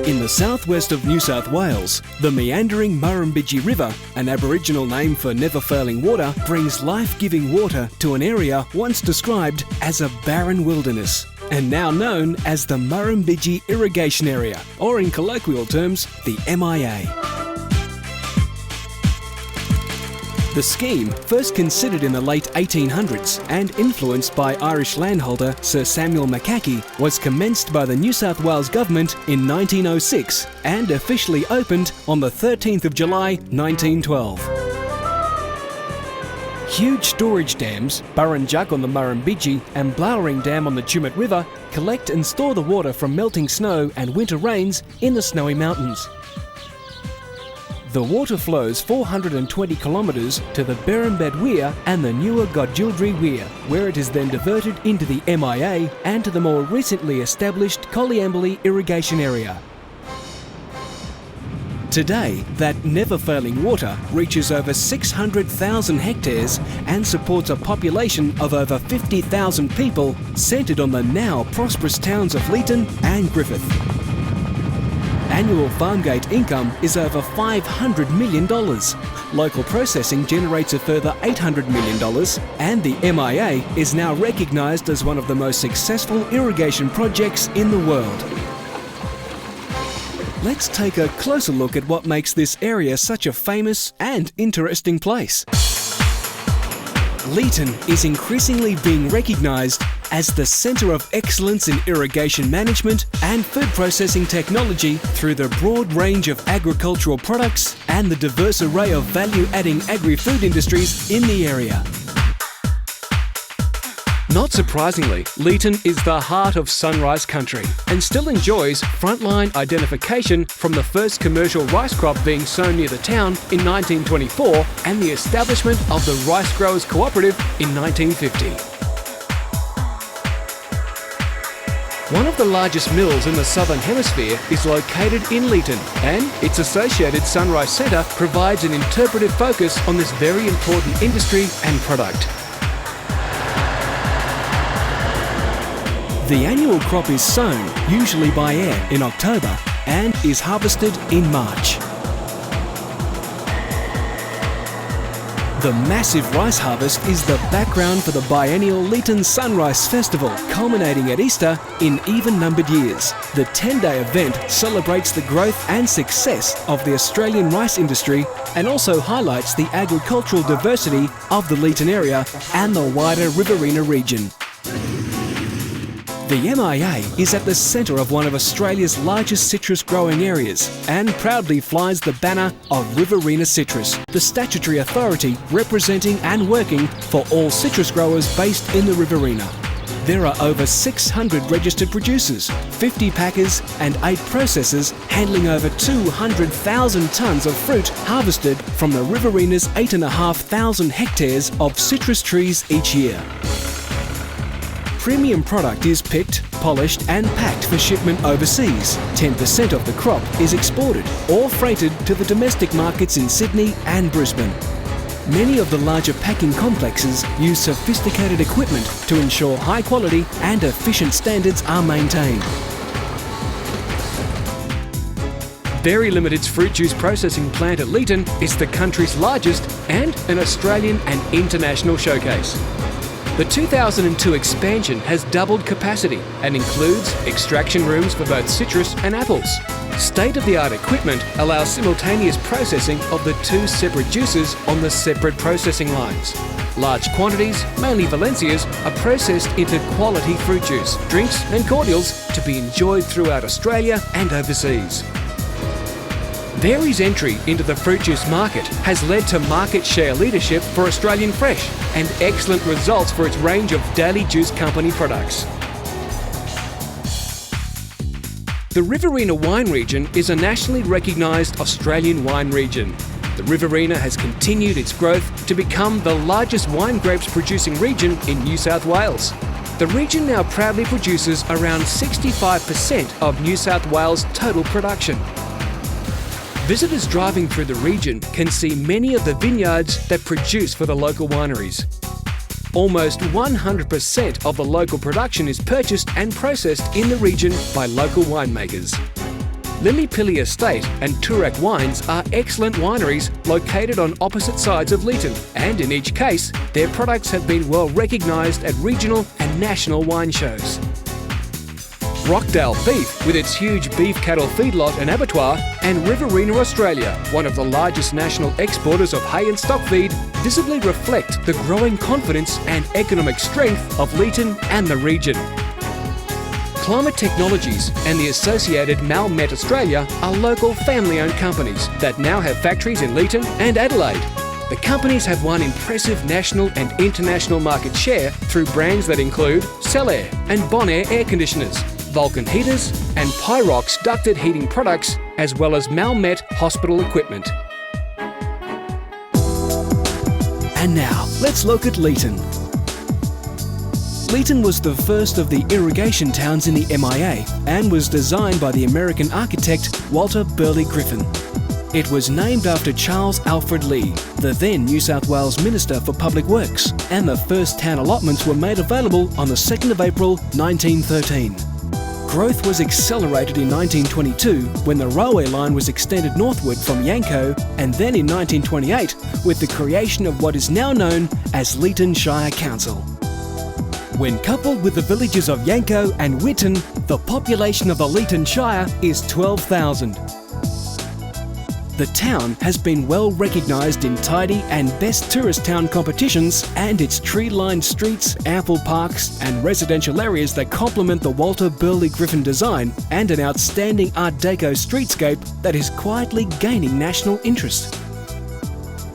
In the southwest of New South Wales, the meandering Murrumbidgee River, an Aboriginal name for never-failing water, brings life-giving water to an area once described as a barren wilderness, and now known as the Murrumbidgee Irrigation Area, or in colloquial terms, the MIA. The scheme, first considered in the late 1800s and influenced by Irish landholder Sir Samuel Mackay, was commenced by the New South Wales Government in 1906 and officially opened on the 13th of July 1912. Huge storage dams, Burrinjuck on the Murrumbidgee and Blowering Dam on the Tumut River, collect and store the water from melting snow and winter rains in the Snowy Mountains. The water flows 420 kilometres to the Berrimbed Weir and the newer Godjildri Weir, where it is then diverted into the MIA and to the more recently established Coleambally Irrigation Area. Today, that never-failing water reaches over 600,000 hectares and supports a population of over 50,000 people centred on the now prosperous towns of Leeton and Griffith. Annual farmgate income is over $500 million. Local processing generates a further $800 million, and the MIA is now recognised as one of the most successful irrigation projects in the world. Let's take a closer look at what makes this area such a famous and interesting place. Leeton is increasingly being recognised as the centre of excellence in irrigation management and food processing technology through the broad range of agricultural products and the diverse array of value-adding agri-food industries in the area. Not surprisingly, Leeton is the heart of sunrise country and still enjoys frontline identification from the first commercial rice crop being sown near the town in 1924 and the establishment of the Rice Growers Cooperative in 1950. One of the largest mills in the Southern Hemisphere is located in Leeton, and its associated Sunrise Centre provides an interpretive focus on this very important industry and product. The annual crop is sown, usually by air, in October and is harvested in March. The massive rice harvest is the background for the biennial Leeton Sunrise Festival, culminating at Easter in even-numbered years. The 10-day event celebrates the growth and success of the Australian rice industry and also highlights the agricultural diversity of the Leeton area and the wider Riverina region. The MIA is at the centre of one of Australia's largest citrus growing areas and proudly flies the banner of Riverina Citrus, the statutory authority representing and working for all citrus growers based in the Riverina. There are over 600 registered producers, 50 packers and 8 processors handling over 200,000 tonnes of fruit harvested from the Riverina's 8,500 hectares of citrus trees each year. Premium product is picked, polished and packed for shipment overseas. 10% of the crop is exported or freighted to the domestic markets in Sydney and Brisbane. Many of the larger packing complexes use sophisticated equipment to ensure high quality and efficient standards are maintained. Berry Limited's fruit juice processing plant at Leeton is the country's largest and an Australian and international showcase. The 2002 expansion has doubled capacity and includes extraction rooms for both citrus and apples. State-of-the-art equipment allows simultaneous processing of the 2 separate juices on the separate processing lines. Large quantities, mainly Valencias, are processed into quality fruit juice, drinks and cordials to be enjoyed throughout Australia and overseas. Berry's entry into the fruit juice market has led to market share leadership for Australian Fresh and excellent results for its range of Daily Juice Company products. The Riverina wine region is a nationally recognised Australian wine region. The Riverina has continued its growth to become the largest wine grapes producing region in New South Wales. The region now proudly produces around 65% of New South Wales' total production. Visitors driving through the region can see many of the vineyards that produce for the local wineries. Almost 100% of the local production is purchased and processed in the region by local winemakers. Lillipilly Estate and Toorak Wines are excellent wineries located on opposite sides of Leeton, and in each case, their products have been well recognised at regional and national wine shows. Rockdale Beef, with its huge beef cattle feedlot and abattoir, and Riverina Australia, one of the largest national exporters of hay and stock feed, visibly reflect the growing confidence and economic strength of Leeton and the region. Climate Technologies and the associated Malmet Australia are local family-owned companies that now have factories in Leeton and Adelaide. The companies have won impressive national and international market share through brands that include Cellair and Bonaire air conditioners, Vulcan heaters and Pyrox ducted heating products, as well as Malmet hospital equipment. And now, let's look at Leeton. Leeton was the first of the irrigation towns in the MIA and was designed by the American architect Walter Burley Griffin. It was named after Charles Alfred Lee, the then New South Wales Minister for Public Works, and the first town allotments were made available on the 2nd of April 1913. Growth was accelerated in 1922 when the railway line was extended northward from Yanco, and then in 1928 with the creation of what is now known as Leeton Shire Council. When coupled with the villages of Yanco and Whitton, the population of the Leeton Shire is 12,000. The town has been well recognised in tidy and best tourist town competitions, and its tree-lined streets, ample parks and residential areas that complement the Walter Burley Griffin design, and an outstanding Art Deco streetscape that is quietly gaining national interest.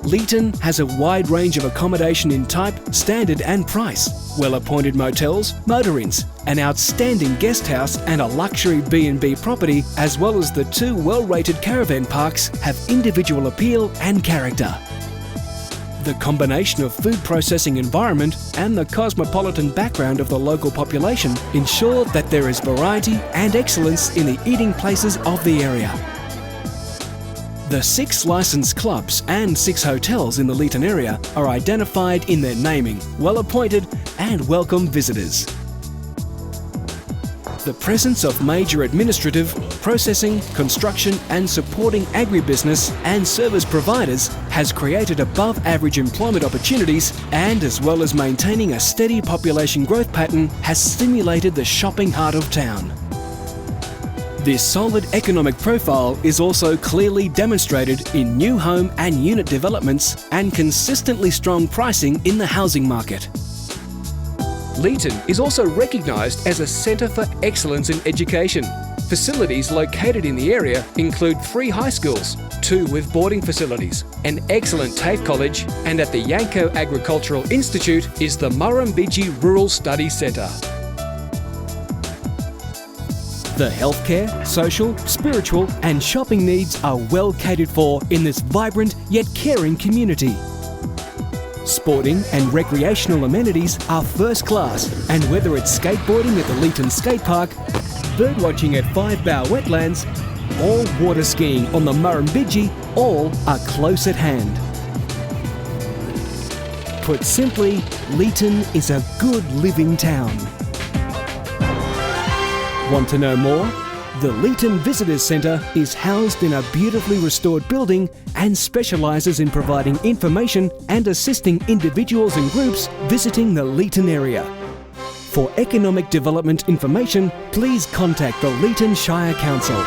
Leeton has a wide range of accommodation in type, standard and price, well-appointed motels, motor inns, an outstanding guest house and a luxury B&B property, as well as the 2 well-rated caravan parks, have individual appeal and character. The combination of food processing environment and the cosmopolitan background of the local population ensure that there is variety and excellence in the eating places of the area. The 6 licensed clubs and 6 hotels in the Leeton area are identified in their naming, well-appointed and welcome visitors. The presence of major administrative, processing, construction and supporting agribusiness and service providers has created above-average employment opportunities, and as well as maintaining a steady population growth pattern, has stimulated the shopping heart of town. This solid economic profile is also clearly demonstrated in new home and unit developments and consistently strong pricing in the housing market. Leeton is also recognised as a centre for excellence in education. Facilities located in the area include 3 high schools, 2 with boarding facilities, an excellent TAFE college, and at the Yanco Agricultural Institute is the Murrumbidgee Rural Studies Centre. The healthcare, social, spiritual and shopping needs are well catered for in this vibrant yet caring community. Sporting and recreational amenities are first class, and whether it's skateboarding at the Leeton Skate Park, birdwatching at 5 Bow Wetlands or water skiing on the Murrumbidgee, all are close at hand. Put simply, Leeton is a good living town. Want to know more? The Leeton Visitors Centre is housed in a beautifully restored building and specialises in providing information and assisting individuals and groups visiting the Leeton area. For economic development information, please contact the Leeton Shire Council.